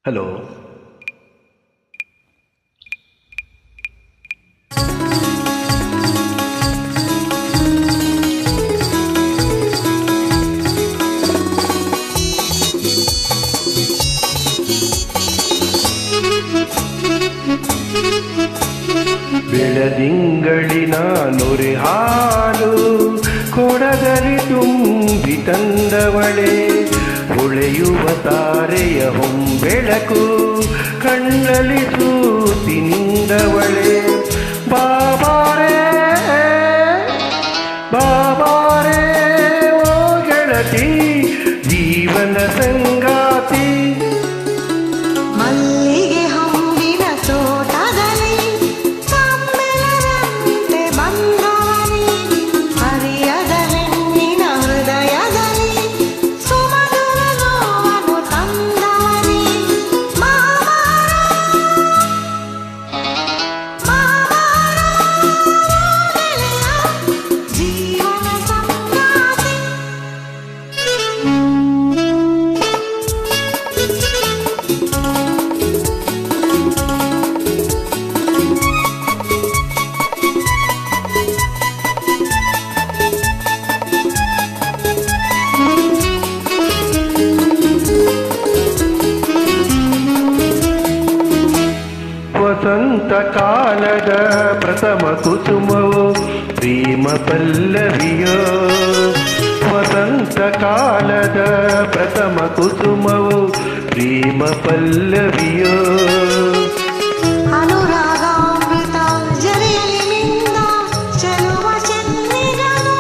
Hello. ಬೆಳದಿಂಗಳಿನ ನೊರೆ ಹಾಲು ಕೊಡದಲ್ಲಿ ತುಂಬಿ ತಂದವಳೆ, ಹೊಳೆಯುವ ತಾರೆಯ ಹೊಂಬೆಳಕು ಕಣ್ಣಲ್ಲಿ ಸೂತಿ ನಿಂದವಳೆ. ಬಾಬಾರೇ ಬಾಬಾರೇ ಓ ಗೆಳತಿ, ಜೀವನ ಸಂಗಾತಿ. ಮಲ್ಲಿಗೆ ಹೂವಿನ ತೋಟದಲ್ಲಿ ಕಮ್ಮೆಲರಂತೆ ಬಂದವನೇ, ಹರಿಯದ ಹೆಣ್ಣಿನ ಹೃದಯದಲ್ಲಿ ಸುಮಧುರ ನೋವನ್ನು ತಂದವನೇ. ಜೀವನ ಸಂಗಾತಿ. ವಸಂತ ಕಾಲದ ಪ್ರಥಮ ಕುಸುಮವು ಪ್ರೇಮ ಪಲ್ಲವಿಯೋ, ವಸಂತ ಕಾಲದ ಪ್ರಥಮ ಕುಸುಮವು ಪ್ರೇಮ ಪಲ್ಲವಿಯೋ. ಅನುರಾಗಾಮೃತ ಜರಿಯಲ್ಲಿ ಮಿಂದ ಚೆಲುವ ಚೆನ್ನಿಗನು,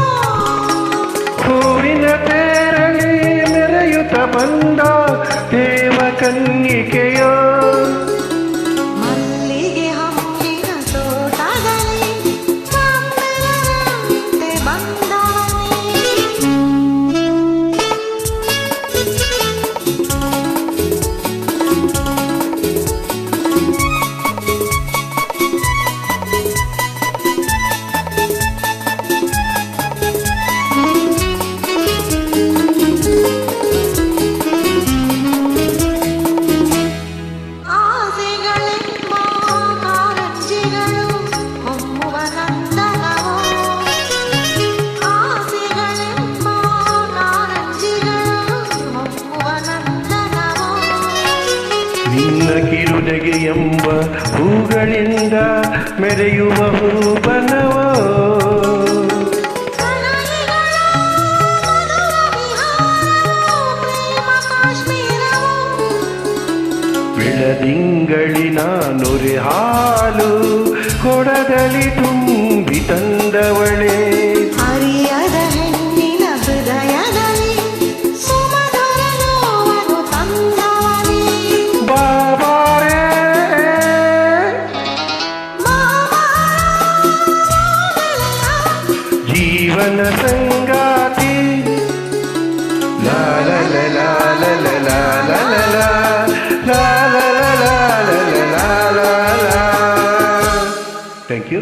ಹೂವಿನ ತೇರಲಿ ಮೆರೆಯುತ್ತ ಬಂದ ದೇವ ಕನ್ನಿಕೆಯೋ. ಮಲ್ಲಿಗೆ ಹೂವಿನ ತೋಟದಲ್ಲಿ ಕಮ್ಮೆಲರಂತೆ ಬಂದವನೇ. ಆಸೆಗಳೆಂಬ ಕಾರಂಜಿಗಳು ಹೊಮ್ಮುವ ನಂದನವೋ, ಆಸೆಗಳೆಂಬ ಕಾರಂಜಿಗಳು ಹೊಮ್ಮುವ ನಂದನವೋ. ನಿನ್ನ ಕಿರುನಗೆ ಎಂಬ ಹೂಗಳಿಂದ ಮೆರೆಯುವ ಹೂಬನವೋ. ಕನಲಿಗಳು ಮಧುರ ವಿಹಾರವೋ, ಪ್ರೇಮ ಕಾಶ್ಮೀರವೋ. ಬೆಳದಿಂಗಳಿನ ನೊರೆ ಹಾಲು ಕೊಡದಲ್ಲಿ ತುಂಬಿ ತಂದವಳೆ, ಹರಿಯದ ಹೆಣ್ಣಿನ ಹೃದಯದಲ್ಲಿ ಸುಮಧುರ ನೋವನ್ನು ತಂದವನೇ. ಬಾಬಾರೇ ಜೀವನ ಸಂಗಾತಿ. ಲಾ ಲಾ ಲಾ ಲಾ ಲಾ ಲಾ ಲಾ ಲಾ ಲಾ ಲಾ ಲಾ ಲಾ ಲಾ ಲಾ ಲಾ ಲಾ ಲಾ. Thank you.